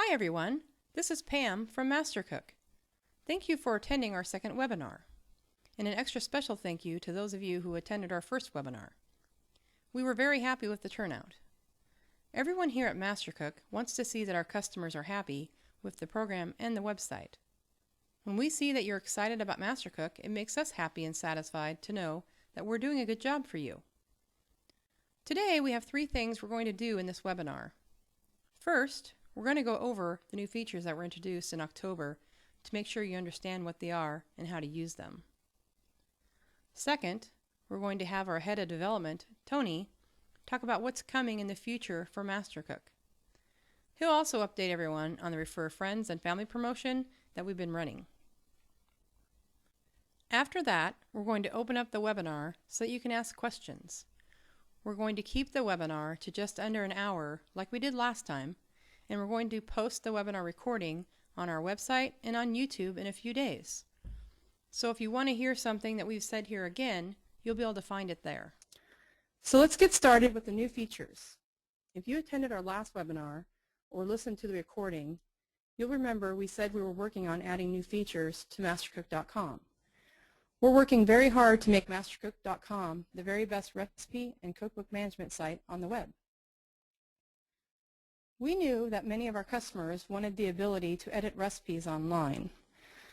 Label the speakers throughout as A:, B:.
A: Hi everyone, this is Pam from MasterCook. Thank you for attending our second webinar, and an extra special thank you to those of you who attended our first webinar. We were very happy with the turnout. Everyone here at MasterCook wants to see that our customers are happy with the program and the website. When we see that you're excited about MasterCook, it makes us happy and satisfied to know that we're doing a good job for you. Today we have 3 things we're going to do in this webinar. First, we're going to go over the new features that were introduced in October to make sure you understand what they are and how to use them. Second, we're going to have our head of development, Tony, talk about what's coming in the future for MasterCook. He'll also update everyone on the Refer Friends and Family promotion that we've been running. After that, we're going to open up the webinar so that you can ask questions. We're going to keep the webinar to just under an hour like we did last time, and we're going to post the webinar recording on our website and on YouTube in a few days. So if you want to hear something that we've said here again, you'll be able to find it there. So let's get started with the new features. If you attended our last webinar or listened to the recording, you'll remember we said we were working on adding new features to MasterCook.com. We're working very hard to make MasterCook.com the very best recipe and cookbook management site on the web. We knew that many of our customers wanted the ability to edit recipes online,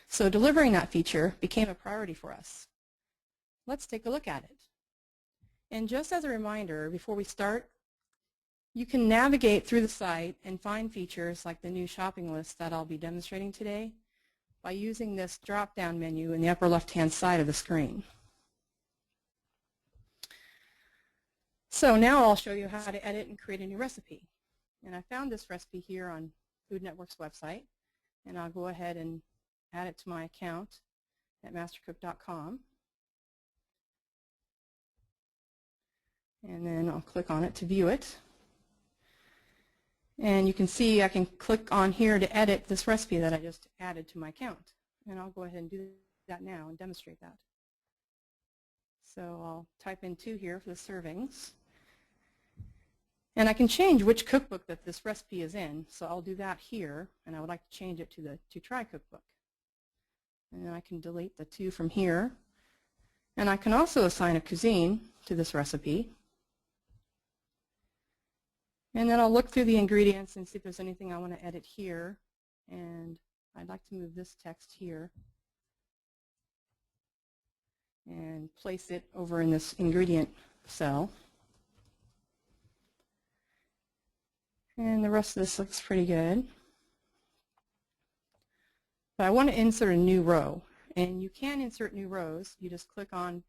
A: so delivering that feature became a priority for us. Let's take a look at it. And just as a reminder, before we start, you can navigate through the site and find features like the new shopping list that I'll be demonstrating today by using this drop-down menu in the upper left-hand side of the screen. So now I'll show you how to edit and create a new recipe. And I found this recipe here on Food Network's website, and I'll go ahead and add it to my account at MasterCook.com. And then I'll click on it to view it. And you can see I can click on here to edit this recipe that I just added to my account. And I'll go ahead and do that now and demonstrate that. So I'll type in 2 here for the servings. And I can change which cookbook that this recipe is in. So I'll do that here, and I would like to change it to the To Try cookbook. And then I can delete the 2 from here. And I can also assign a cuisine to this recipe. And then I'll look through the ingredients and see if there's anything I want to edit here. And I'd like to move this text here and place it over in this ingredient cell. And the rest of this looks pretty good. But I want to insert a new row. And you can insert new rows. You just click on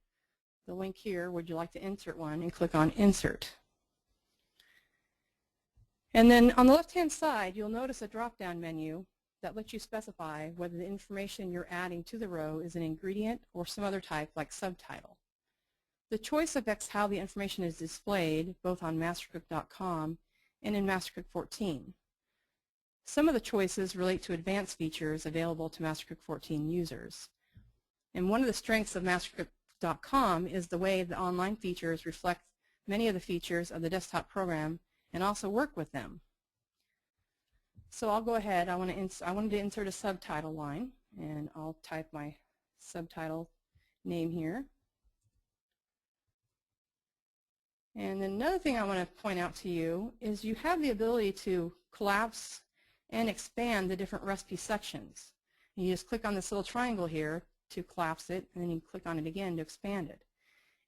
A: the link here, would you like to insert one, and click on Insert. And then on the left-hand side, you'll notice a drop-down menu that lets you specify whether the information you're adding to the row is an ingredient or some other type like subtitle. The choice affects how the information is displayed both on MasterCook.com and in MasterCook 14. Some of the choices relate to advanced features available to MasterCook 14 users. And one of the strengths of MasterCook.com is the way the online features reflect many of the features of the desktop program and also work with them. So I'll go ahead. I wanted to insert a subtitle line, and I'll type my subtitle name here. And then another thing I want to point out to you is you have the ability to collapse and expand the different recipe sections. And you just click on this little triangle here to collapse it, and then you click on it again to expand it.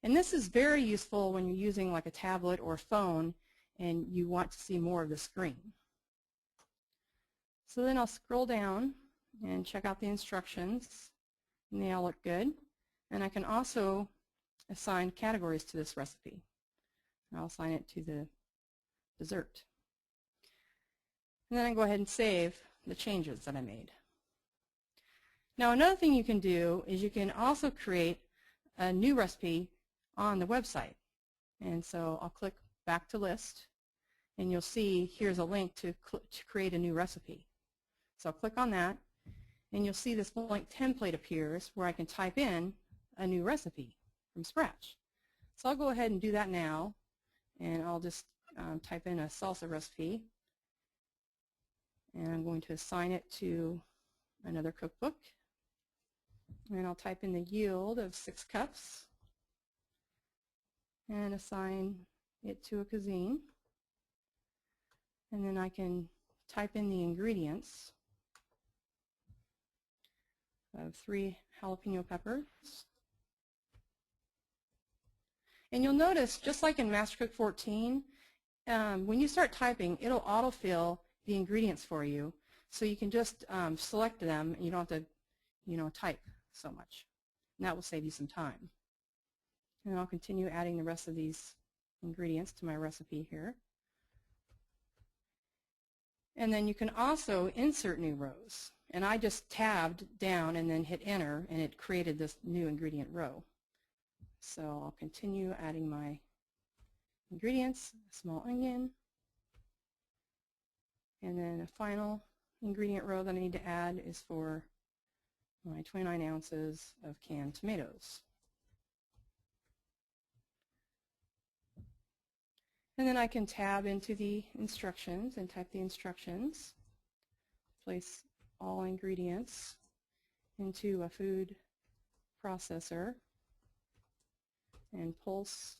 A: And this is very useful when you're using like a tablet or a phone and you want to see more of the screen. So then I'll scroll down and check out the instructions, and they all look good. And I can also assign categories to this recipe. I'll assign it to the dessert. And then I go ahead and save the changes that I made. Now another thing you can do is you can also create a new recipe on the website. And so I'll click back to list, and you'll see here's a link to create a new recipe. So I'll click on that, and you'll see this blank template appears where I can type in a new recipe from scratch. So I'll go ahead and do that now, and I'll just type in a salsa recipe, And I'm going to assign it to another cookbook. And I'll type in the yield of 6 cups and assign it to a cuisine. And then I can type in the ingredients of 3 jalapeno peppers. And you'll notice, just like in MasterCook 14, when you start typing, it'll autofill the ingredients for you. So you can just select them, and you don't have to, type so much. And that will save you some time. And I'll continue adding the rest of these ingredients to my recipe here. And then you can also insert new rows. And I just tabbed down and then hit enter, and it created this new ingredient row. So I'll continue adding my ingredients, a small onion, and then a final ingredient row that I need to add is for my 29 ounces of canned tomatoes. And then I can tab into the instructions and type the instructions, place all ingredients into a food processor, and pulse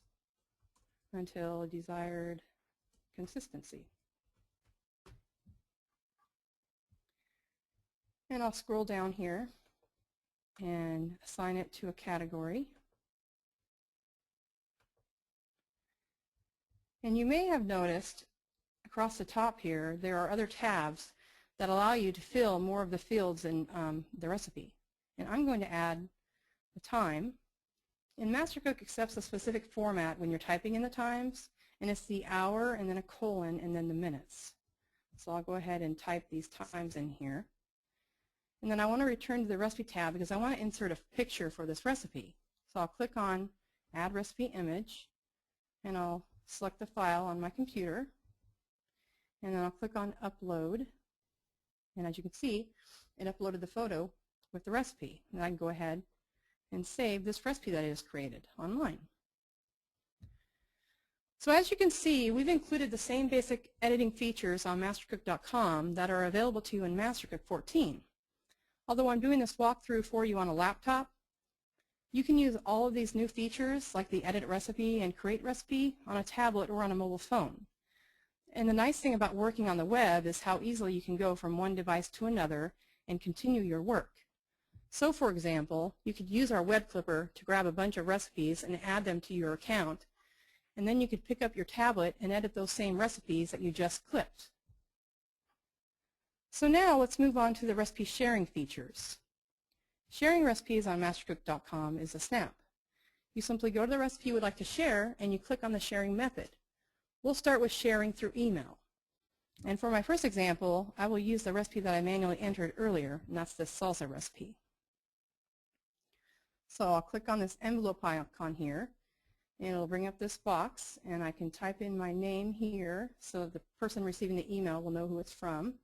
A: until a desired consistency. And I'll scroll down here and assign it to a category. And you may have noticed across the top here there are other tabs that allow you to fill more of the fields in the recipe. And I'm going to add the time. And MasterCook accepts a specific format when you're typing in the times, and it's the hour and then a colon and then the minutes. So I'll go ahead and type these times in here. And then I want to return to the recipe tab because I want to insert a picture for this recipe. So I'll click on Add Recipe Image, and I'll select the file on my computer, and then I'll click on Upload. And as you can see, it uploaded the photo with the recipe. And I can go ahead and save this recipe that I just created online. So as you can see, we've included the same basic editing features on MasterCook.com that are available to you in MasterCook 14. Although I'm doing this walkthrough for you on a laptop, you can use all of these new features like the Edit Recipe and Create Recipe on a tablet or on a mobile phone. And the nice thing about working on the web is how easily you can go from one device to another and continue your work. So for example, you could use our web clipper to grab a bunch of recipes and add them to your account, and then you could pick up your tablet and edit those same recipes that you just clipped. So now let's move on to the recipe sharing features. Sharing recipes on MasterCook.com is a snap. You simply go to the recipe you would like to share and you click on the sharing method. We'll start with sharing through email. And for my first example, I will use the recipe that I manually entered earlier, and that's this salsa recipe. So I'll click on this envelope icon here, and it'll bring up this box, and I can type in my name here so the person receiving the email will know who it's from.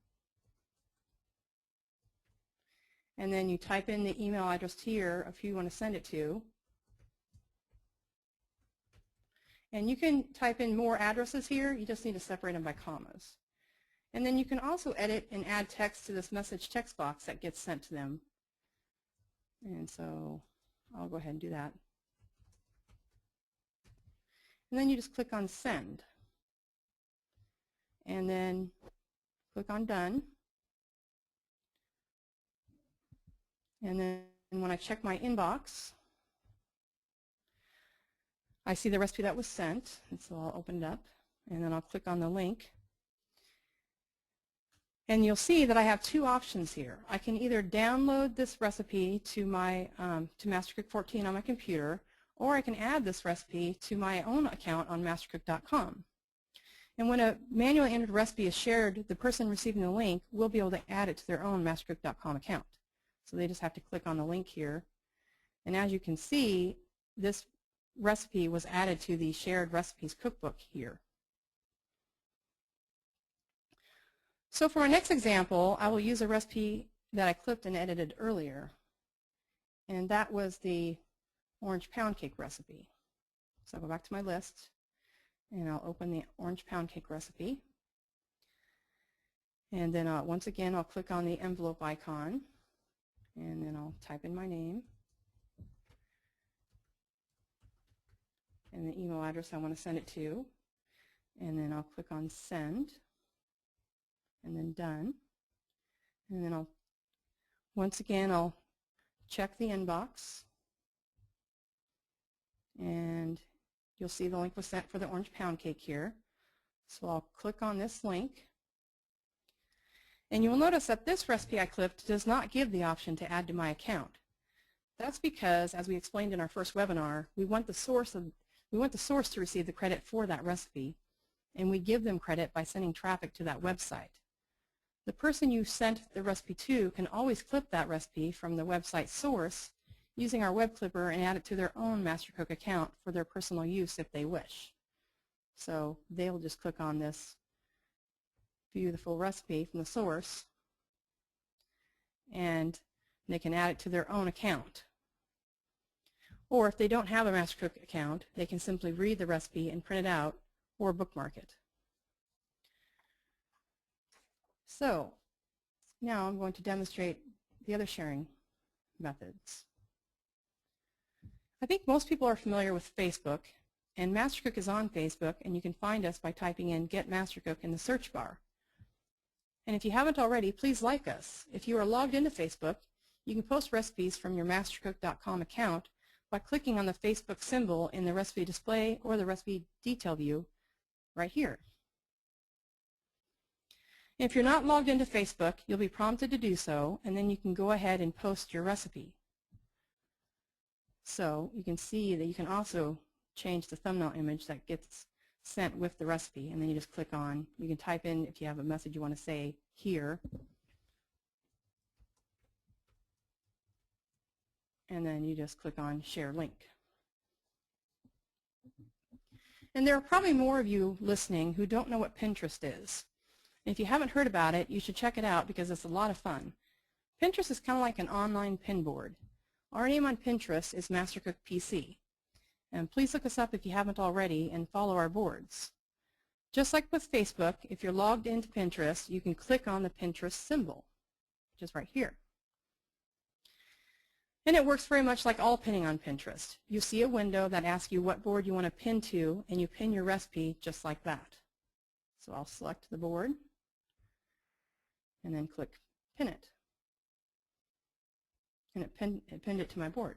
A: And then you type in the email address here of who you want to send it to. And you can type in more addresses here, you just need to separate them by commas. And then you can also edit and add text to this message text box that gets sent to them. And so I'll go ahead and do that. And then you just click on Send. And then click on Done. And then when I check my inbox, I see the recipe that was sent, and so I'll open it up, and then I'll click on the link. And you'll see that I have two options here. I can either download this recipe to my to MasterCook 14 on my computer, or I can add this recipe to my own account on MasterCook.com. And when a manually entered recipe is shared, the person receiving the link will be able to add it to their own MasterCook.com account. So they just have to click on the link here. And as you can see, this recipe was added to the Shared Recipes Cookbook here. So for my next example, I will use a recipe that I clipped and edited earlier. And that was the orange pound cake recipe. So I'll go back to my list, and I'll open the orange pound cake recipe. And then once again, I'll click on the envelope icon, and then I'll type in my name and the email address I want to send it to, and then I'll click on send, and then done. And then once again I'll check the inbox, and you'll see the link was sent for the orange pound cake here. So I'll click on this link, and you'll notice that this recipe I clipped does not give the option to add to my account. That's because, as we explained in our first webinar, we want the source to receive the credit for that recipe, and we give them credit by sending traffic to that website. The person you sent the recipe to can always clip that recipe from the website source using our web clipper and add it to their own MasterCook account for their personal use if they wish. So they'll just click on this view the full recipe from the source, and they can add it to their own account. Or if they don't have a MasterCook account, they can simply read the recipe and print it out or bookmark it. So now I'm going to demonstrate the other sharing methods. I think most people are familiar with Facebook, and MasterCook is on Facebook, and you can find us by typing in Get MasterCook in the search bar. And if you haven't already, please like us. If you are logged into Facebook, you can post recipes from your MasterCook.com account by clicking on the Facebook symbol in the recipe display or the recipe detail view right here. If you're not logged into Facebook, you'll be prompted to do so, and then you can go ahead and post your recipe. So you can see that you can also change the thumbnail image that gets sent with the recipe, and then you just click on, you can type in if you have a message you want to say here, and then you just click on share link. And there are probably more of you listening who don't know what Pinterest is. And if you haven't heard about it, you should check it out because it's a lot of fun. Pinterest is kind of like an online pin board. Our name on Pinterest is MasterCook PC. And please look us up if you haven't already and follow our boards. Just like with Facebook, if you're logged into Pinterest, you can click on the Pinterest symbol, which is right here. And it works very much like all pinning on Pinterest. You see a window that asks you what board you want to pin to, and you pin your recipe just like that. So I'll select the board and then click Pin It. And it pinned it to my board.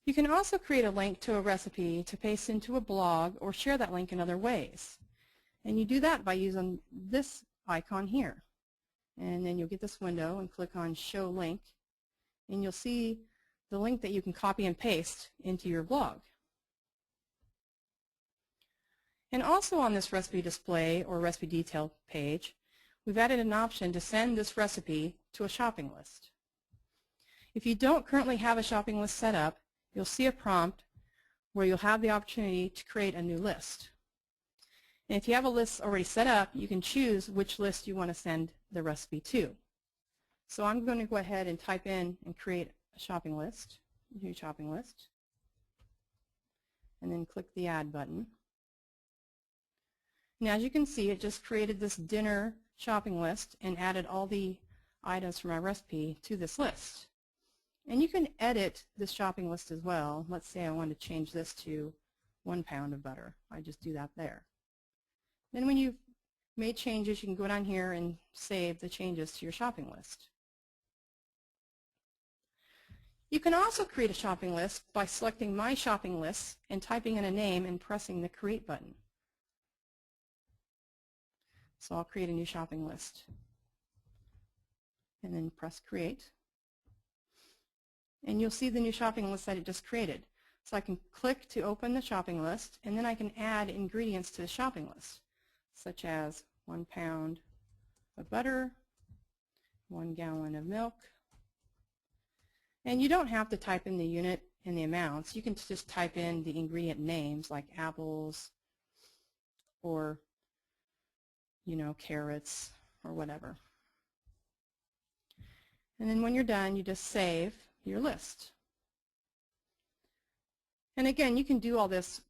A: You can also create a link to a recipe to paste into a blog or share that link in other ways. And you do that by using this icon here. And then you'll get this window and click on Show Link, and you'll see the link that you can copy and paste into your blog. And also on this recipe display or recipe detail page, we've added an option to send this recipe to a shopping list. If you don't currently have a shopping list set up, you'll see a prompt where you'll have the opportunity to create a new list. And if you have a list already set up, you can choose which list you want to send the recipe to. So I'm going to go ahead and type in and create a shopping list, new shopping list, and then click the Add button. Now, as you can see, it just created this dinner shopping list and added all the items for my recipe to this list. And you can edit this shopping list as well. Let's say I want to change this to 1 pound of butter. I just do that there. Then when you've made changes, you can go down here and save the changes to your shopping list. You can also create a shopping list by selecting My Shopping Lists and typing in a name and pressing the Create button. So I'll create a new shopping list and then press Create. And you'll see the new shopping list that it just created. So I can click to open the shopping list, and then I can add ingredients to the shopping list, such as 1 pound of butter, 1 gallon of milk. And you don't have to type in the unit and the amounts. You can just type in the ingredient names like apples or, carrots or whatever. And then when you're done, you just save your list. And again, you can do all this,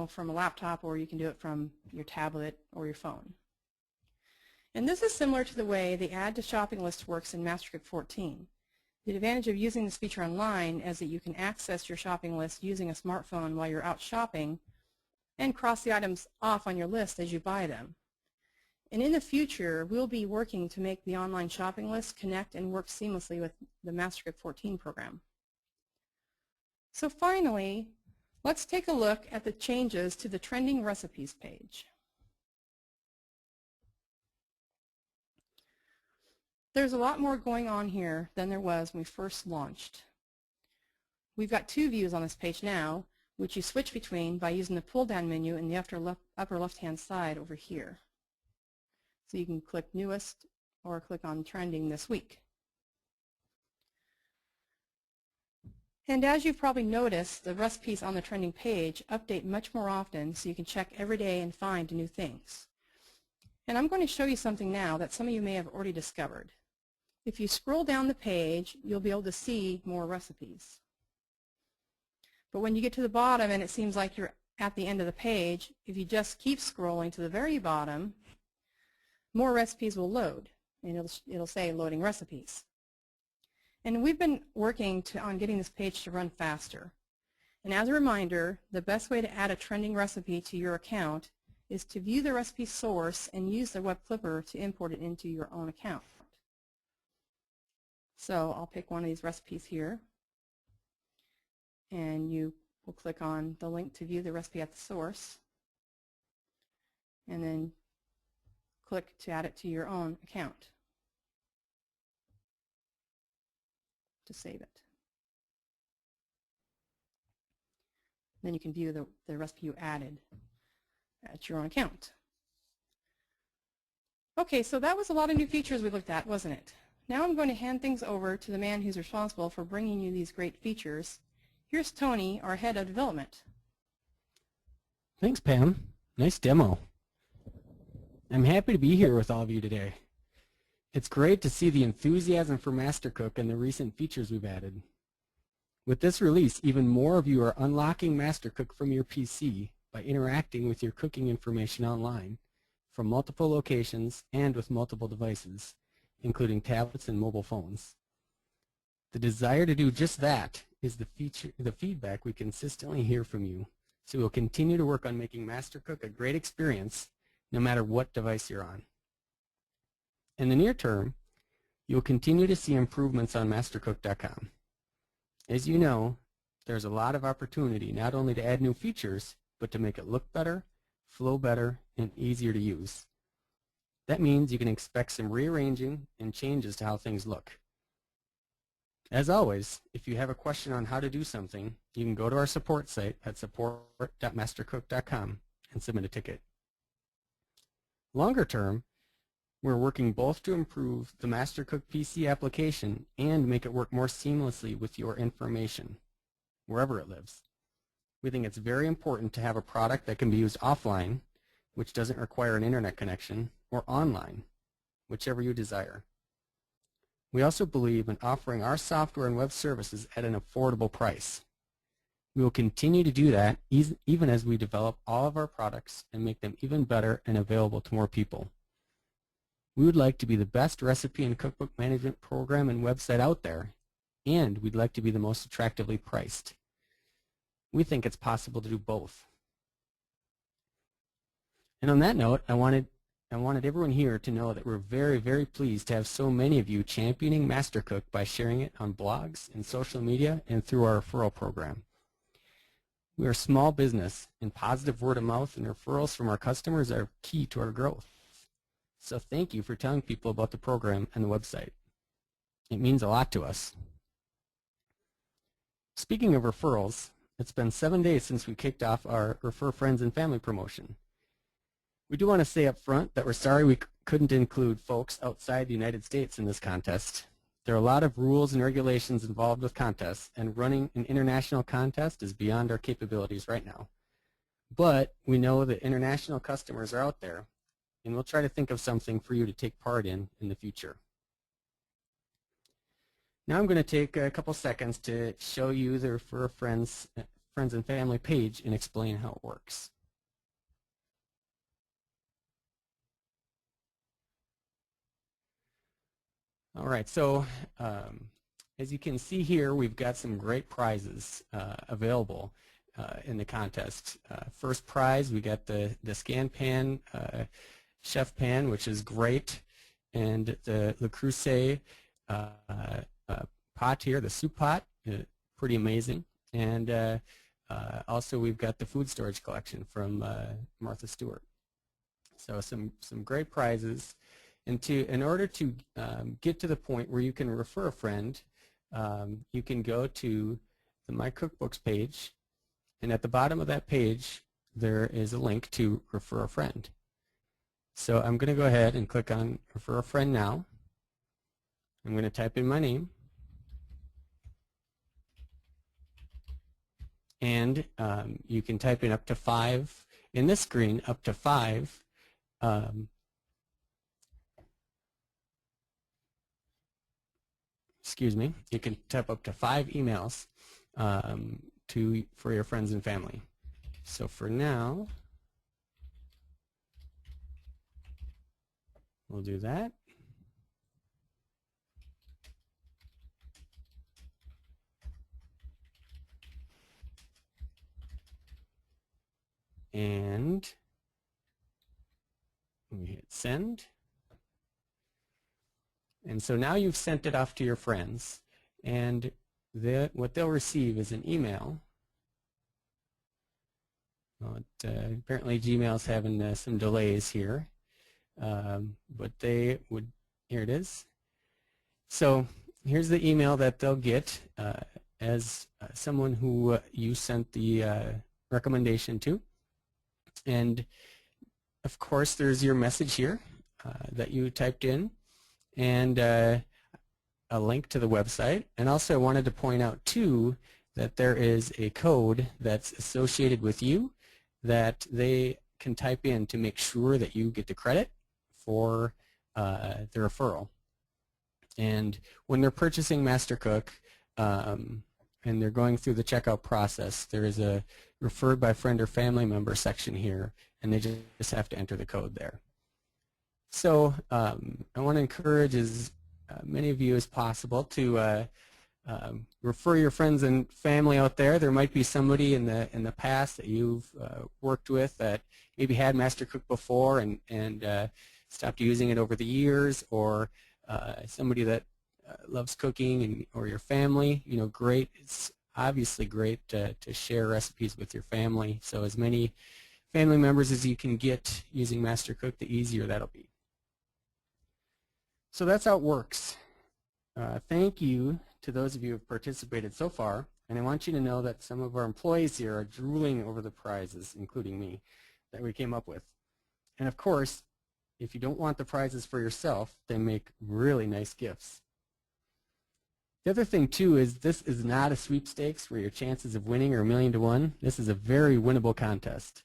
A: from a laptop, or you can do it from your tablet or your phone. And this is similar to the way the Add to Shopping List works in MasterCook 14. The advantage of using this feature online is that you can access your shopping list using a smartphone while you're out shopping and cross the items off on your list as you buy them. And in the future, we'll be working to make the online shopping list connect and work seamlessly with the MasterCook 14 program. So finally, let's take a look at the changes to the Trending Recipes page. There's a lot more going on here than there was when we first launched. We've got two views on this page now, which you switch between by using the pull-down menu in the upper left-hand side over here. So you can click Newest or click on Trending this week. And as you've probably noticed, the recipes on the trending page update much more often, so you can check every day and find new things. And I'm going to show you something now that some of you may have already discovered. If you scroll down the page, you'll be able to see more recipes. But when you get to the bottom and it seems like you're at the end of the page, if you just keep scrolling to the very bottom, more recipes will load, and it'll say loading recipes. And we've been working on getting this page to run faster. And as a reminder, the best way to add a trending recipe to your account is to view the recipe source and use the web clipper to import it into your own account. So I'll pick one of these recipes here, and you will click on the link to view the recipe at the source, and then click to add it to your own account to save it. Then you can view the recipe you added at your own account. Okay, so that was a lot of new features we looked at, wasn't it? Now I'm going to hand things over to the man who's responsible for bringing you these great features. Here's Tony, our head of development.
B: Thanks, Pam. Nice demo. I'm happy to be here with all of you today. It's great to see the enthusiasm for MasterCook and the recent features we've added. With this release, even more of you are unlocking MasterCook from your PC by interacting with your cooking information online from multiple locations and with multiple devices, including tablets and mobile phones. The desire to do just that is the feedback we consistently hear from you, so we'll continue to work on making MasterCook a great experience no matter what device you're on. In the near term, you'll continue to see improvements on MasterCook.com. As you know, there's a lot of opportunity not only to add new features, but to make it look better, flow better, and easier to use. That means you can expect some rearranging and changes to how things look. As always, if you have a question on how to do something, you can go to our support site at support.mastercook.com and submit a ticket. Longer term, we're working both to improve the MasterCook PC application and make it work more seamlessly with your information, wherever it lives. We think it's very important to have a product that can be used offline, which doesn't require an internet connection, or online, whichever you desire. We also believe in offering our software and web services at an affordable price. We will continue to do that even as we develop all of our products and make them even better and available to more people. We would like to be the best recipe and cookbook management program and website out there, and we'd like to be the most attractively priced. We think it's possible to do both. And on that note, I wanted everyone here to know that we're very, very pleased to have so many of you championing MasterCook by sharing it on blogs and social media and through our referral program. We are a small business, and positive word of mouth and referrals from our customers are key to our growth. So thank you for telling people about the program and the website. It means a lot to us. Speaking of referrals, it's been 7 days since we kicked off our Refer Friends and Family promotion. We do want to say up front that we're sorry we couldn't include folks outside the United States in this contest. There are a lot of rules and regulations involved with contests, and running an international contest is beyond our capabilities right now. But we know that international customers are out there, and we'll try to think of something for you to take part in the future. Now I'm going to take a couple seconds to show you the Refer Friends and Family page and explain how it works. All right, so as you can see here, we've got some great prizes available in the contest. First prize, we got the Scan Pan Chef Pan, which is great, and the Le Creuset pot here, the soup pot, pretty amazing. And also we've got the food storage collection from Martha Stewart. So some great prizes. And in order to get to the point where you can refer a friend, you can go to the My Cookbooks page, and at the bottom of that page there is a link to refer a friend. So I'm going to go ahead and click on refer a friend now. I'm going to type in my name, and you can type in up to 5 in this screen, up to 5 excuse me, you can type up to 5 emails for your friends and family. So for now, we'll do that. And we hit send. And so now you've sent it off to your friends, and what they'll receive is an email. Well, apparently Gmail's having some delays here, but they would, here it is. So here's the email that they'll get as someone who you sent the recommendation to. And of course there's your message here that you typed in, and a link to the website. And also I wanted to point out too that there is a code that's associated with you that they can type in to make sure that you get the credit for the referral. And when they're purchasing MasterCook and they're going through the checkout process, there is a referred by friend or family member section here, and they just have to enter the code there. So I want to encourage as many of you as possible to refer your friends and family out there. There might be somebody in the past that you've worked with that maybe had MasterCook before and stopped using it over the years, or somebody that loves cooking, or your family. You know, great. It's obviously great to share recipes with your family. So as many family members as you can get using MasterCook, the easier that'll be. So that's how it works. Thank you to those of you who have participated so far, and I want you to know that some of our employees here are drooling over the prizes, including me, that we came up with. And of course, if you don't want the prizes for yourself, they make really nice gifts. The other thing too is this is not a sweepstakes where your chances of winning are 1,000,000 to 1. This is a very winnable contest.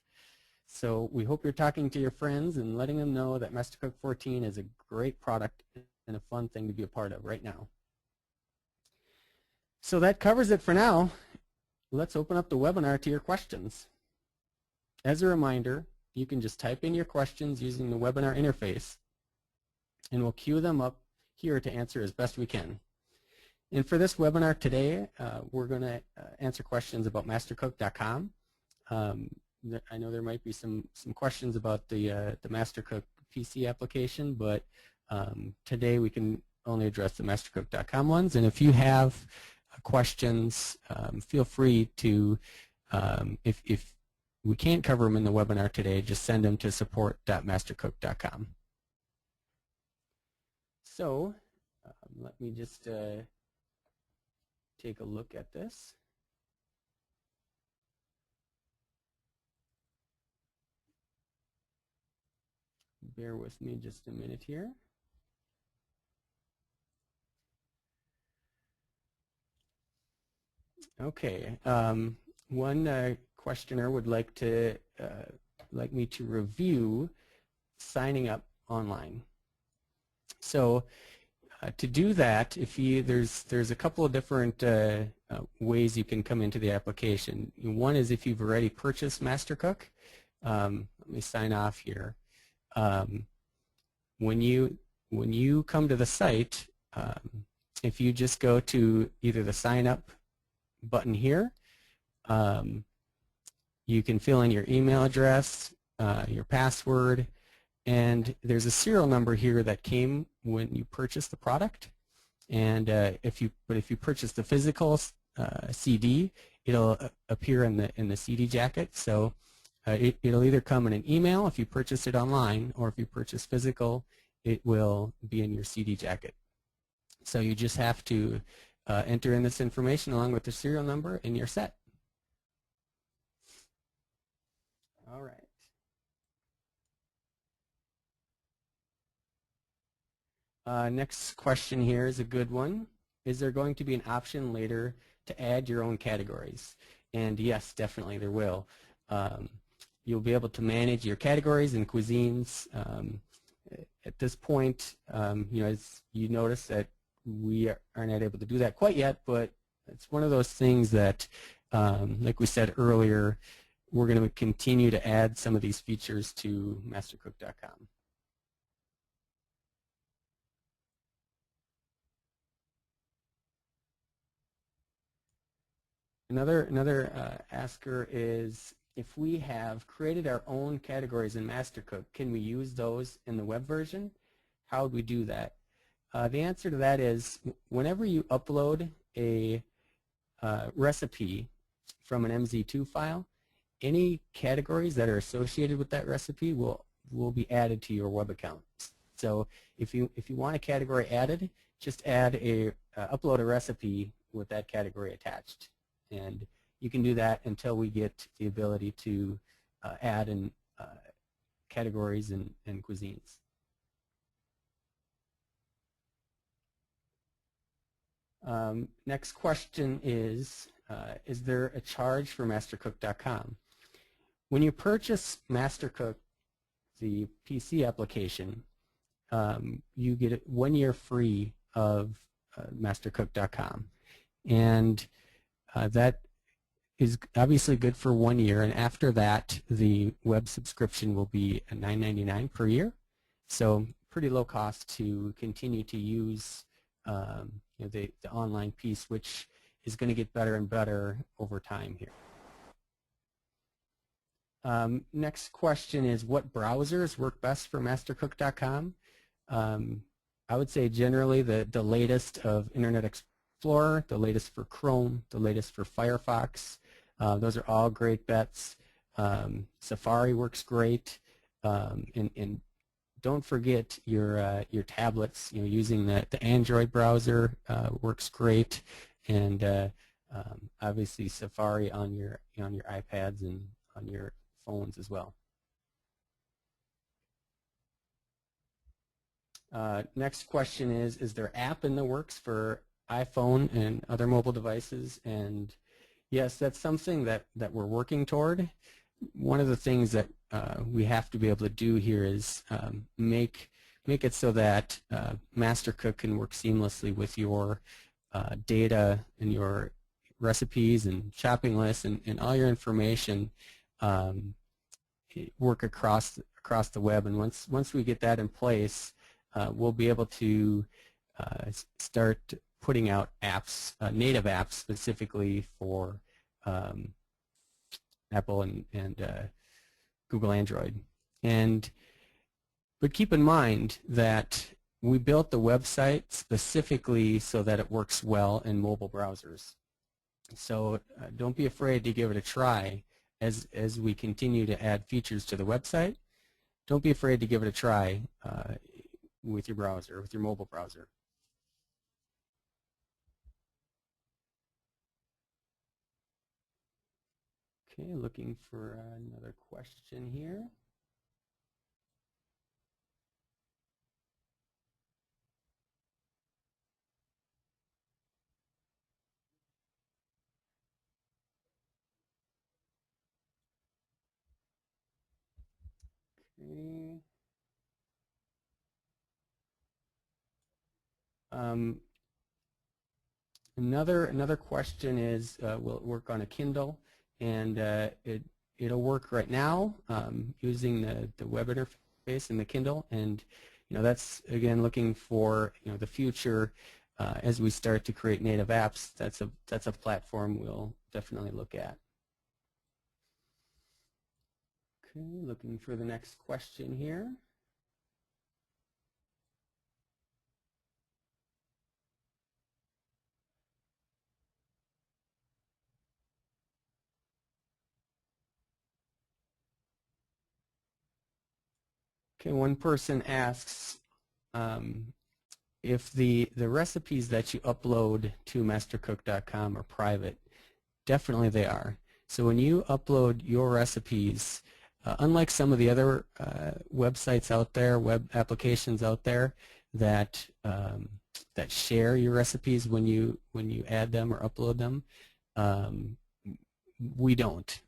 B: So we hope you're talking to your friends and letting them know that MasterCook 14 is a great product and a fun thing to be a part of right now. So that covers it for now. Let's open up the webinar to your questions. As a reminder, you can just type in your questions using the webinar interface, and we'll queue them up here to answer as best we can. And for this webinar today, we're going to answer questions about MasterCook.com. I know there might be some questions about the MasterCook PC application, but today we can only address the MasterCook.com ones. And if you have questions, feel free to, if we can't cover them in the webinar today, just send them to support.mastercook.com. So let me just take a look at this. Bear with me just a minute here. Okay, one questioner would like me to review signing up online. So to do that, there's a couple of different ways you can come into the application. One is if you've already purchased MasterCook. Let me sign off here. When you come to the site, if you just go to either the sign up button here, you can fill in your email address, your password, and there's a serial number here that came when you purchased the product. And if you purchase the physical CD, it'll appear in the CD jacket. So it'll either come in an email if you purchase it online, or if you purchase physical, it will be in your CD jacket. So you just have to enter in this information along with the serial number, and you're set. All right. Next question here is a good one. Is there going to be an option later to add your own categories? And yes, definitely there will. You'll be able to manage your categories and cuisines. At this point, as you notice that we are not able to do that quite yet, but it's one of those things that, like we said earlier, we're going to continue to add some of these features to MasterCook.com. Another asker is, if we have created our own categories in MasterCook, can we use those in the web version? How would we do that? The answer to that is, whenever you upload a recipe from an MZ2 file, any categories that are associated with that recipe will be added to your web account. So if you want a category added, just upload a recipe with that category attached. And you can do that until we get the ability to add in categories and cuisines. Next question is there a charge for MasterCook.com? When you purchase MasterCook, the PC application, you get 1 year free of MasterCook.com. And that is obviously good for 1 year, and after that the web subscription will be $9.99 per year. So pretty low cost to continue to use the online piece, which is going to get better and better over time here. Next question is, what browsers work best for MasterCook.com? I would say generally the latest of Internet Explorer, the latest for Chrome, the latest for Firefox. Those are all great bets. Safari works great, and don't forget your tablets. Using the Android browser works great, and obviously Safari on your iPads and on your phones as well. Next question is there app in the works for iPhone and other mobile devices? And yes, that's something that we're working toward. One of the things that we have to be able to do here is make it so that MasterCook can work seamlessly with your data and your recipes and shopping lists and all your information work across the web. And once we get that in place, we'll be able to start putting out apps, native apps specifically for Apple and Google Android. But keep in mind that we built the website specifically so that it works well in mobile browsers. So don't be afraid to give it a try as we continue to add features to the website. Don't be afraid to give it a try with your browser, with your mobile browser. Okay, looking for another question here. Okay. Another question is, will it work on a Kindle? And it'll work right now using the web interface in the Kindle. And that's again looking for the future as we start to create native apps. That's a platform we'll definitely look at. Okay, looking for the next question here. Okay, one person asks if the recipes that you upload to MasterCook.com are private. Definitely they are. So when you upload your recipes, unlike some of the other websites out there, web applications out there that that share your recipes when you add them or upload them, we don't.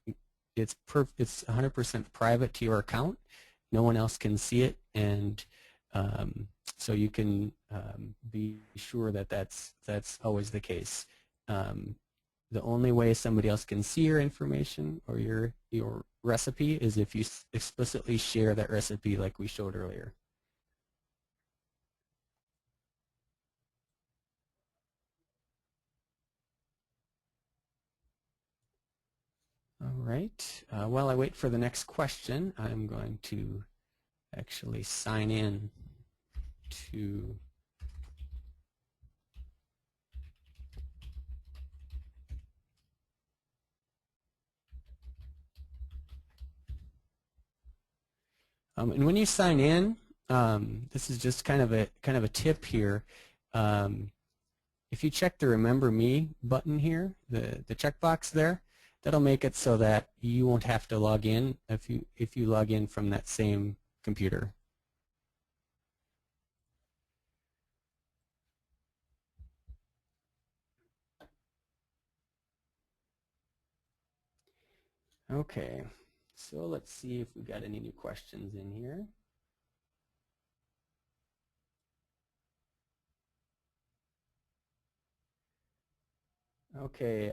B: It's 100% private to your account. No one else can see it, and so you can be sure that that's always the case. The only way somebody else can see your information or your recipe is if you explicitly share that recipe like we showed earlier. All right. While I wait for the next question, I'm going to actually sign in to and when you sign in, this is just kind of a tip here. If you check the Remember Me button here, the checkbox there, that'll make it so that you won't have to log in if you log in from that same computer. Okay, so let's see if we got any new questions in here. Okay,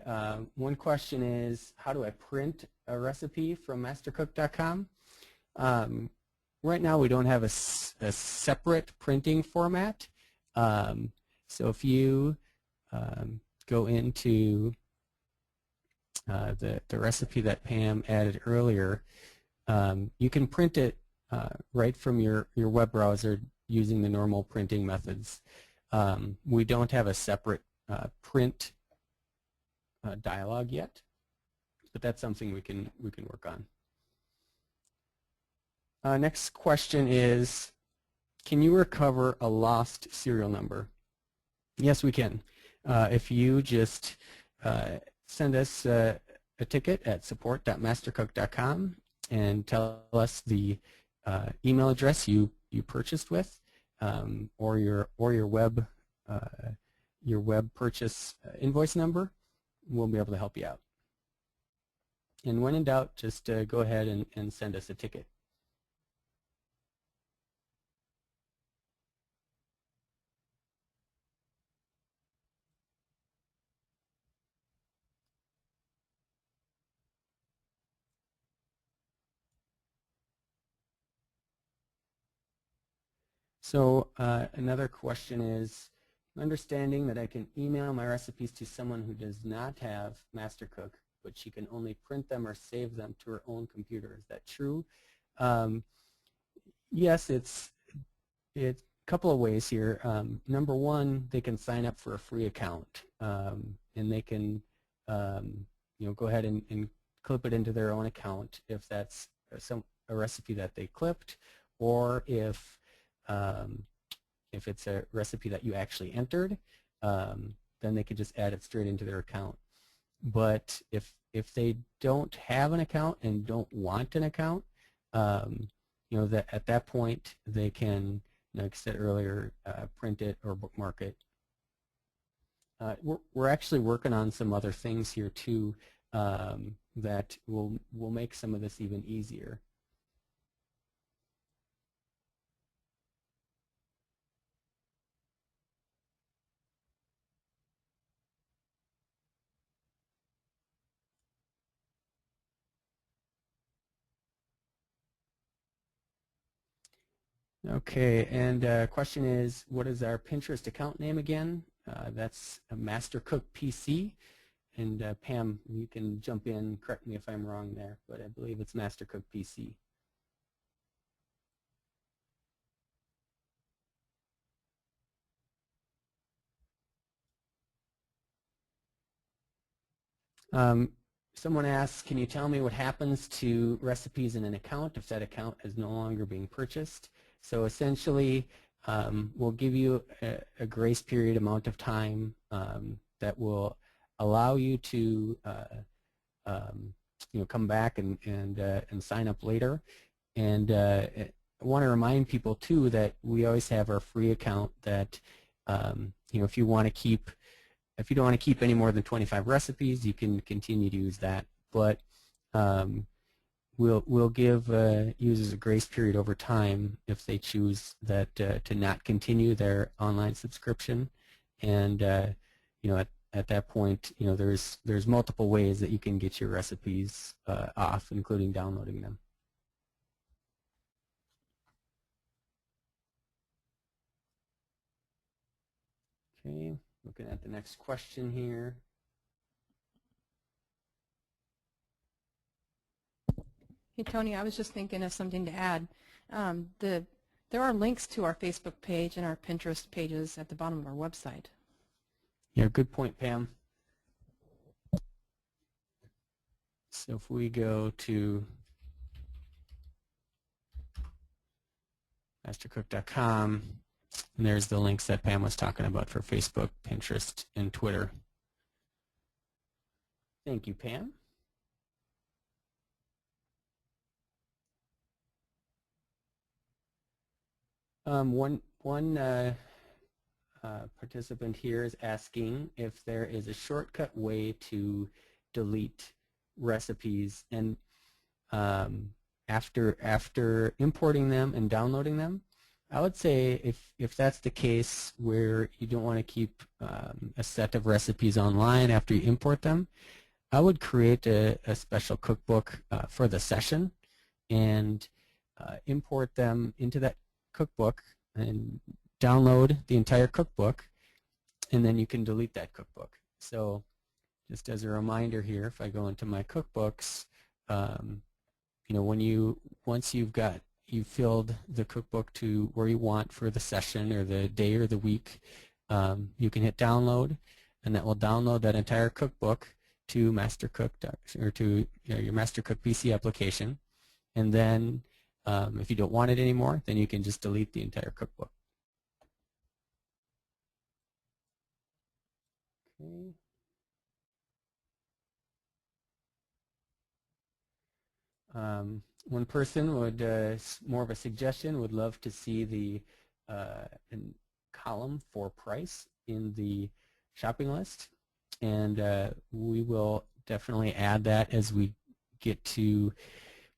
B: one question is, how do I print a recipe from MasterCook.com? Right now we don't have a separate printing format. So if you go into the recipe that Pam added earlier, you can print it right from your web browser using the normal printing methods. We don't have a separate print dialog yet, but that's something we can work on. Next question is, can you recover a lost serial number? Yes, we can. If you just send us a ticket at support.mastercook.com and tell us the email address you purchased with, or your web purchase invoice number, we'll be able to help you out. And when in doubt, just go ahead and send us a ticket. So another question is, understanding that I can email my recipes to someone who does not have MasterCook, but she can only print them or save them to her own computer. Is that true? Yes, it's a couple of ways here. Number one, they can sign up for a free account, and they can go ahead and clip it into their own account if that's a recipe that they clipped, or if it's a recipe that you actually entered, then they could just add it straight into their account. But if they don't have an account and don't want an account, that at that point they can, like I said earlier, print it or bookmark it. We're actually working on some other things here too that will make some of this even easier. Okay, and question is, what is our Pinterest account name again? That's a MasterCook PC. And Pam, you can jump in, correct me if I'm wrong there, but I believe it's MasterCook PC. Someone asks, can you tell me what happens to recipes in an account if that account is no longer being purchased? So essentially, we'll give you a grace period amount of time that will allow you to come back and sign up later. And I want to remind people too that we always have our free account that if you want to keep, if you don't want to keep any more than 25 recipes, you can continue to use that. But we'll give users a grace period over time if they choose that to not continue their online subscription. And at that point, there's multiple ways that you can get your recipes off, including downloading them. Okay, looking at the next question here.
A: Hey, Tony, I was just thinking of something to add. There are links to our Facebook page and our Pinterest pages at the bottom of our website.
B: Yeah, good point, Pam. So if we go to MasterCook.com, and there's the links that Pam was talking about for Facebook, Pinterest, and Twitter. Thank you, Pam. One participant here is asking if there is a shortcut way to delete recipes, and after importing them and downloading them, I would say if that's the case where you don't want to keep a set of recipes online after you import them, I would create a special cookbook for the session and import them into that cookbook and download the entire cookbook, and then you can delete that cookbook. So just as a reminder here, if I go into my cookbooks, once you've filled the cookbook to where you want for the session or the day or the week, you can hit download, and that will download that entire cookbook to MasterCook or to your MasterCook PC application. And then if you don't want it anymore, then you can just delete the entire cookbook. Okay. One person would, more of a suggestion, would love to see the column for price in the shopping list, and we will definitely add that as we get to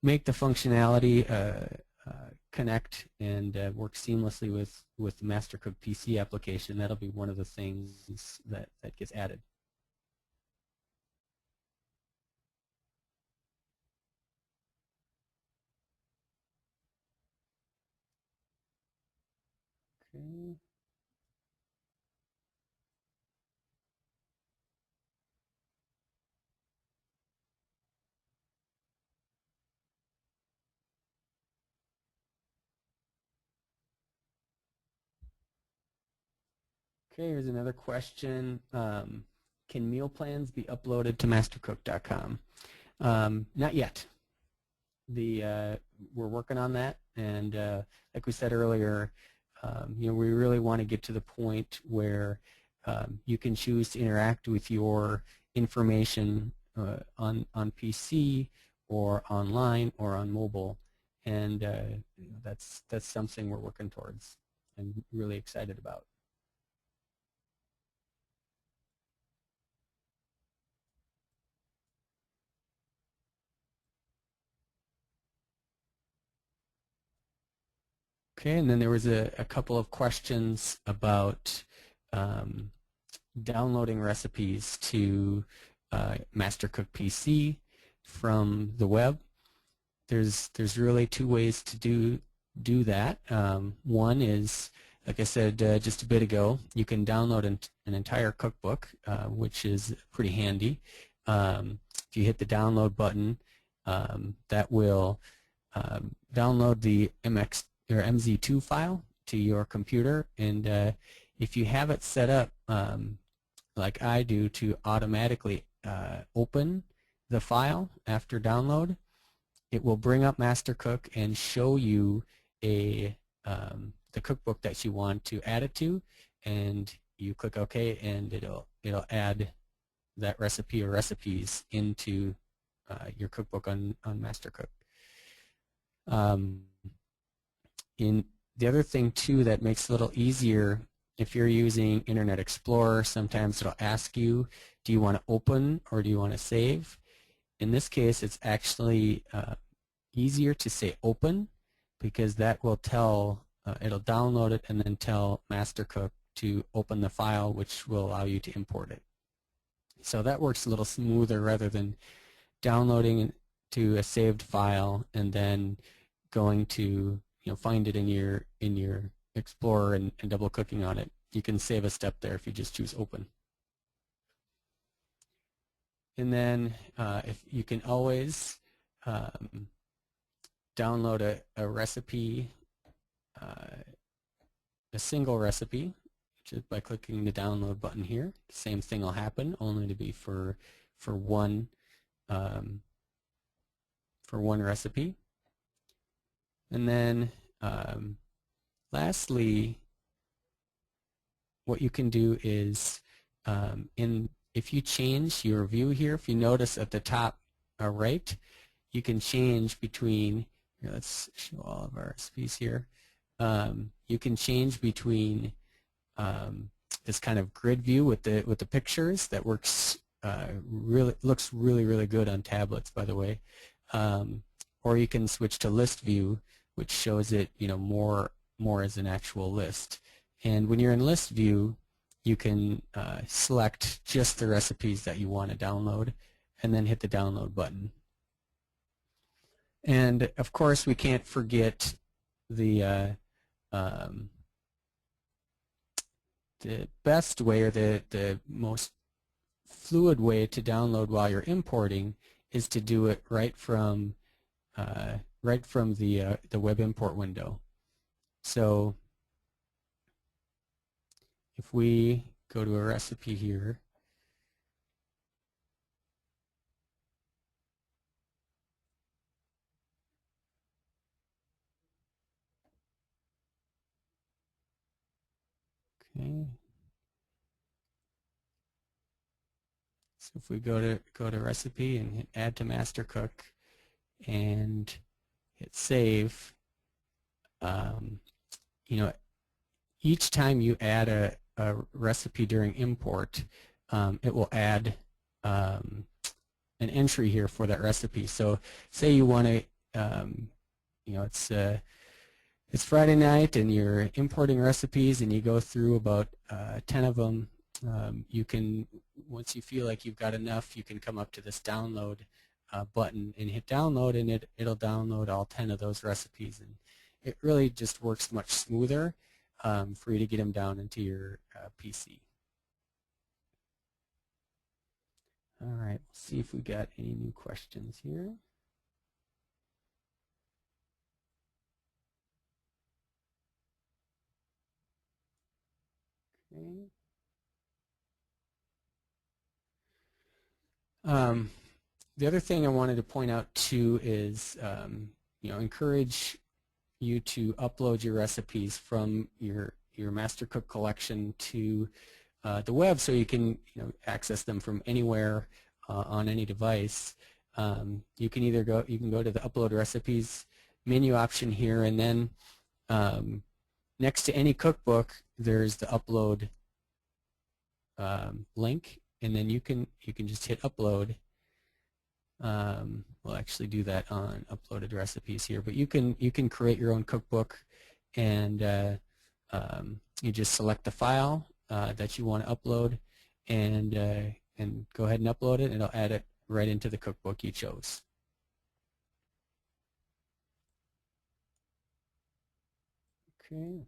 B: make the functionality connect and work seamlessly with the MasterCook PC application. That'll be one of the things that gets added. Okay. Okay, here's another question. Can meal plans be uploaded to MasterCook.com? Not yet. We're working on that, and like we said earlier, we really want to get to the point where you can choose to interact with your information on PC or online or on mobile, and that's something we're working towards and really excited about. Okay, and then there was a couple of questions about downloading recipes to MasterCook PC from the web. There's really two ways to do do that. One is, like I said just a bit ago, you can download an entire cookbook, which is pretty handy. If you hit the download button, that will download the MX or MZ2 file to your computer, and if you have it set up like I do to automatically open the file after download, it will bring up MasterCook and show you the cookbook that you want to add it to, and you click OK, and it'll add that recipe or recipes into your cookbook on MasterCook. In the other thing too that makes it a little easier, if you're using Internet Explorer, sometimes it'll ask you, do you want to open or do you want to save? In this case, it's actually easier to say open, because that will tell, it'll download it and then tell MasterCook to open the file, which will allow you to import it. So that works a little smoother rather than downloading to a saved file and then going to find it in your Explorer and double clicking on it. You can save a step there if you just choose open. And then if you can always download a recipe, a single recipe, just by clicking the download button here. Same thing will happen, only to be for one recipe. And then lastly, what you can do is if you change your view here, if you notice at the top right, you can change between, here, let's show all of our recipes here. You can change between this kind of grid view with the pictures that works looks really good on tablets, by the way. Or you can switch to list view, which shows it more as an actual list. And when you're in list view, you can select just the recipes that you want to download and then hit the download button. And of course, we can't forget the best way, or the most fluid way to download while you're importing is to do it right from the web import window. So if we go to a recipe here, okay. So if we go to recipe and hit add to MasterCook and hit save, each time you add a recipe during import, it will add an entry here for that recipe. So say you want to, it's Friday night and you're importing recipes and you go through about 10 of them. You can, once you feel like you've got enough, you can come up to this download button and hit download, and it'll download all 10 of those recipes. And it really just works much smoother for you to get them down into your PC. All right, let's see if we got any new questions here. Okay. The other thing I wanted to point out too is, encourage you to upload your recipes from your MasterCook collection to the web, so you can access them from anywhere on any device. You can go to the upload recipes menu option here, and then next to any cookbook there's the upload link, and then you can just hit upload. We'll actually do that on uploaded recipes here, but you can create your own cookbook, and you just select the file that you want to upload, and go ahead and upload it, and it'll add it right into the cookbook you chose. Okay.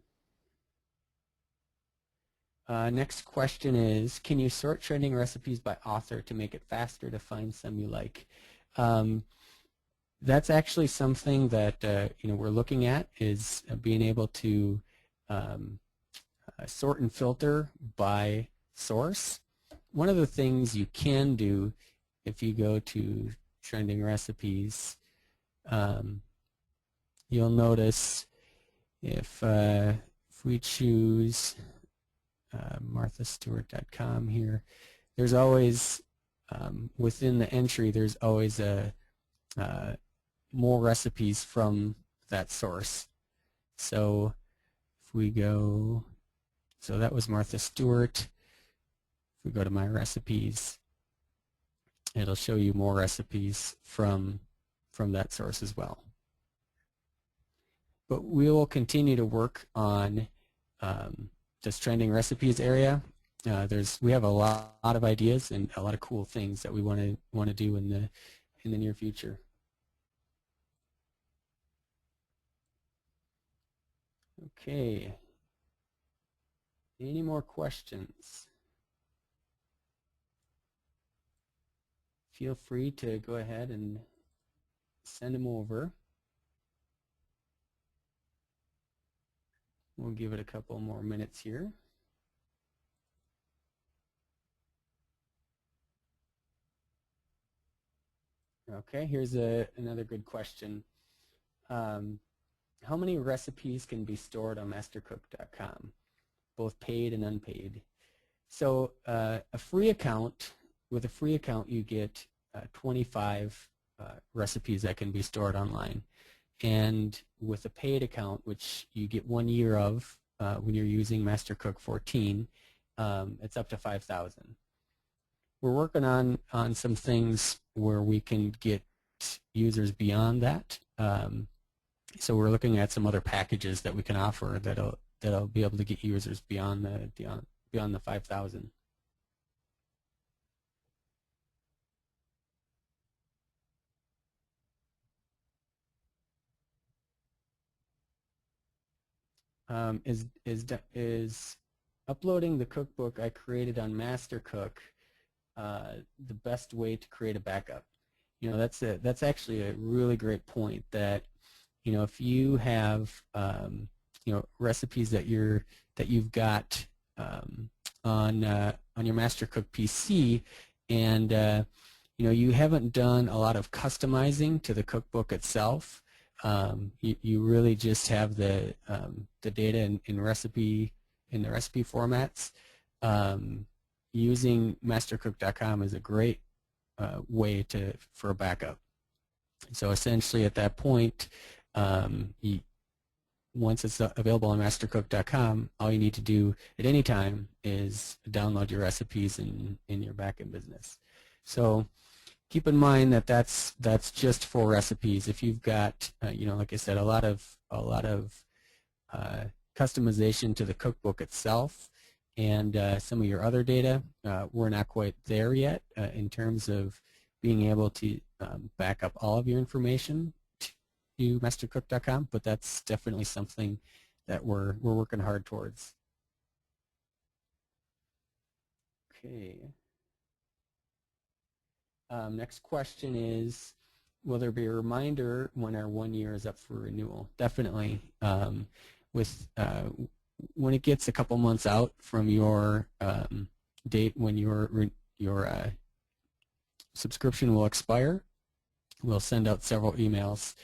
B: Next question is, can you sort trending recipes by author to make it faster to find some you like? That's actually something that we're looking at, is being able to sort and filter by source. One of the things you can do if you go to trending recipes, you'll notice if we choose marthastewart.com here, there's always within the entry there's always more recipes from that source. So if we go, so that was Martha Stewart. If we go to my recipes, it'll show you more recipes from that source as well. But we will continue to work on this trending recipes area. We have a lot of ideas and a lot of cool things that we want to do in the near future. Okay. Any more questions? Feel free to go ahead and send them over. We'll give it a couple more minutes here. Okay, here's another good question. How many recipes can be stored on MasterCook.com, both paid and unpaid? So with a free account you get 25 recipes that can be stored online. And with a paid account, which you get 1 year of when you're using MasterCook 14, it's up to 5,000. We're working on some things where we can get users beyond that. So we're looking at some other packages that we can offer that'll be able to get users beyond the 5,000. Is uploading the cookbook I created on MasterCook the best way to create a backup? That's actually a really great point. That if you have recipes that you've got on your MasterCook PC, and you haven't done a lot of customizing to the cookbook itself. You really just have the data in the recipe formats. Using MasterCook.com is a great way for a backup. So essentially, at that point, once it's available on MasterCook.com, all you need to do at any time is download your recipes in your backend business. So keep in mind that that's just for recipes. If you've got, like I said, a lot of customization to the cookbook itself and some of your other data, we're not quite there yet in terms of being able to back up all of your information to MasterCook.com, but that's definitely something that we're working hard towards. Okay. Next question is, will there be a reminder when our 1 year is up for renewal? Definitely. When it gets a couple months out from your date when your subscription will expire, we'll send out several emails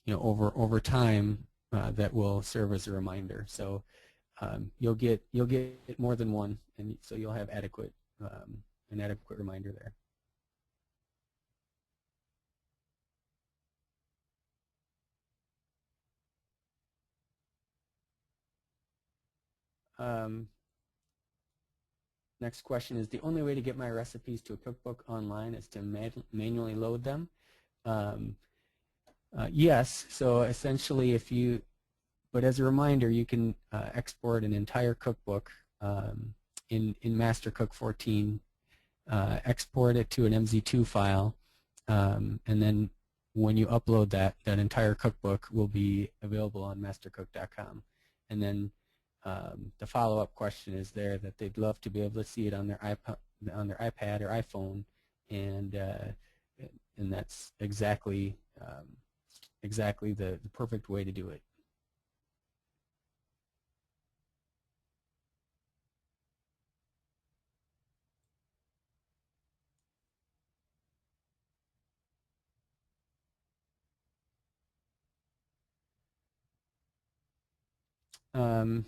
B: over time that will serve as a reminder. So you'll get more than one, and so you'll have an adequate reminder there. Next question is, the only way to get my recipes to a cookbook online is to manually load them? Yes. So essentially, but as a reminder, you can export an entire cookbook in MasterCook 14, export it to an MZ2 file, and then when you upload that entire cookbook will be available on mastercook.com. And then the follow-up question is there that they'd love to be able to see it on their iPad or iPhone, and that's exactly the perfect way to do it.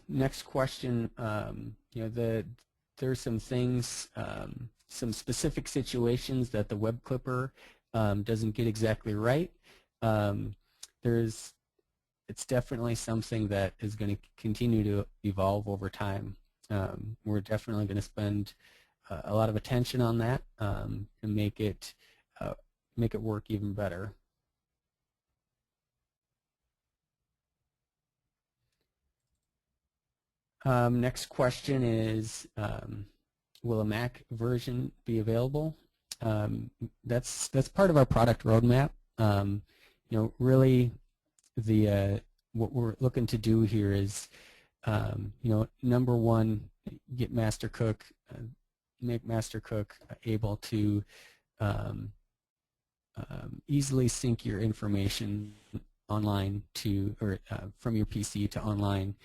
B: Next question, there's some things, some specific situations that the web clipper doesn't get exactly right. It's definitely something that is going to continue to evolve over time. We're definitely going to spend a lot of attention on that and make it work even better. Next question is, will a Mac version be available? That's part of our product roadmap. Really, what we're looking to do here is, number one, get MasterCook, make MasterCook able to easily sync your information online to, or from your PC to online.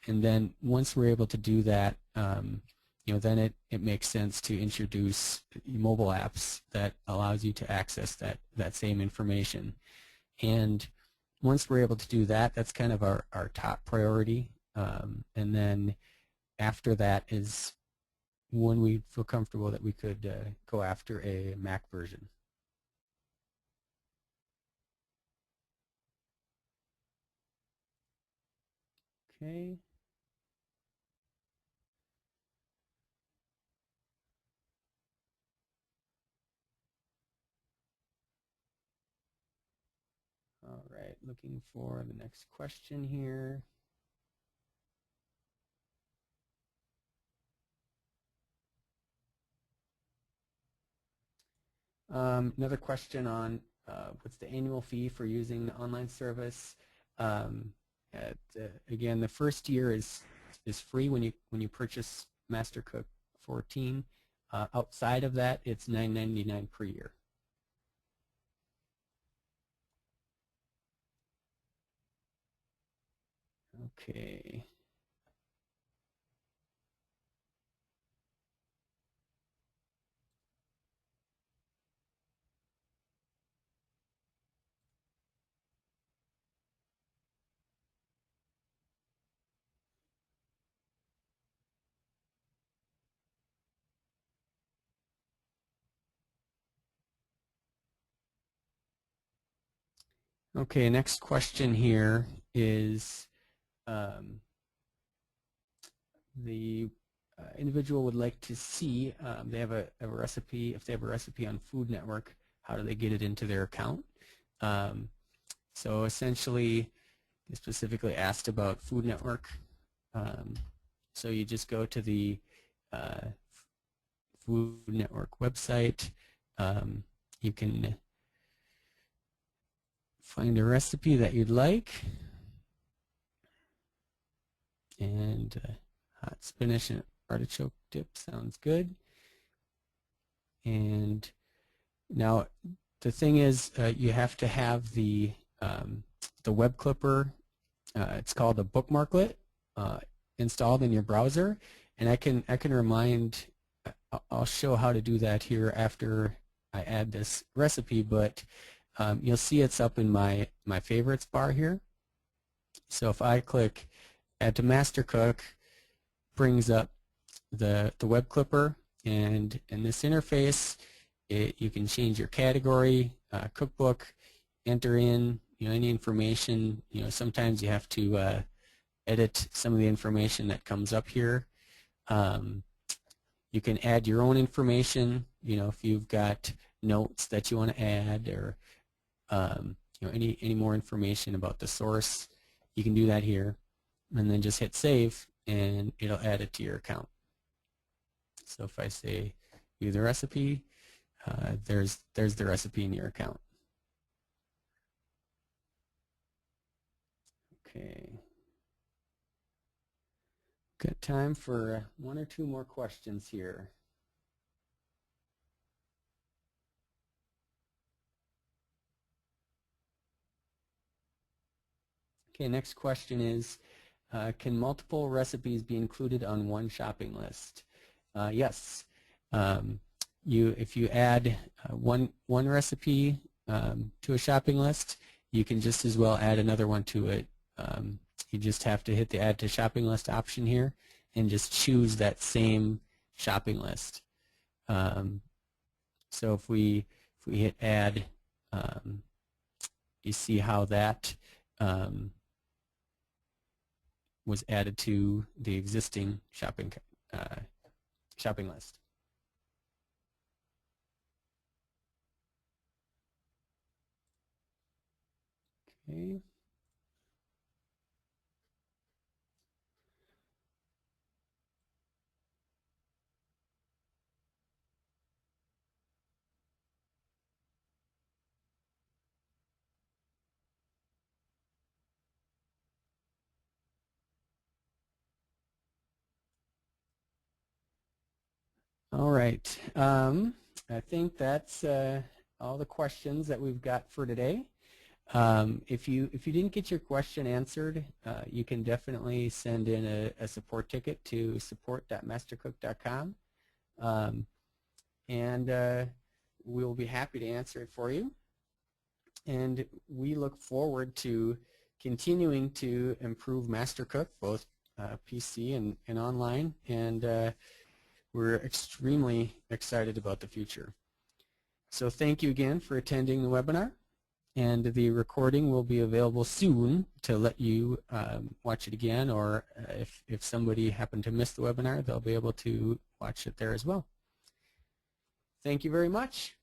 B: And then once we're able to do that, then it makes sense to introduce mobile apps that allows you to access that same information. And once we're able to do that, that's kind of our top priority. And then after that is when we feel comfortable that we could go after a Mac version. Okay. All right, looking for the next question here. Another question on what's the annual fee for using the online service. Again, the first year is free when you purchase MasterCook 14. Outside of that, it's $9.99 per year. Okay. Okay, next question here is the individual would like to see, they have a recipe, if they have a recipe on Food Network, how do they get it into their account? So essentially, they specifically asked about Food Network. So you just go to the Food Network website. You can find a recipe that you'd like, and hot spinach and artichoke dip sounds good. And now the thing is, you have to have the web clipper. It's called a bookmarklet installed in your browser, and I can remind. I'll show how to do that here after I add this recipe, but you'll see it's up in my favorites bar here. So if I click add to MasterCook, brings up the web clipper, and in this interface you can change your category, cookbook, enter in any information. Sometimes you have to edit some of the information that comes up here. You can add your own information, if you've got notes that you want to add, or any more information about the source, you can do that here, and then just hit save and it'll add it to your account. So if I say view the recipe, there's the recipe in your account. Okay. Got time for one or two more questions here. Okay, next question is, can multiple recipes be included on one shopping list? Yes. If you add one recipe to a shopping list, you can just as well add another one to it. You just have to hit the Add to Shopping List option here and just choose that same shopping list. So if we hit Add, you see how that was added to the existing shopping list. Okay. All right. I think that's all the questions that we've got for today. If you didn't get your question answered, you can definitely send in a support ticket to support.mastercook.com, and we'll be happy to answer it for you. And we look forward to continuing to improve MasterCook, both PC and online, and we're extremely excited about the future. So thank you again for attending the webinar, and the recording will be available soon to let you watch it again, or if somebody happened to miss the webinar, they'll be able to watch it there as well. Thank you very much.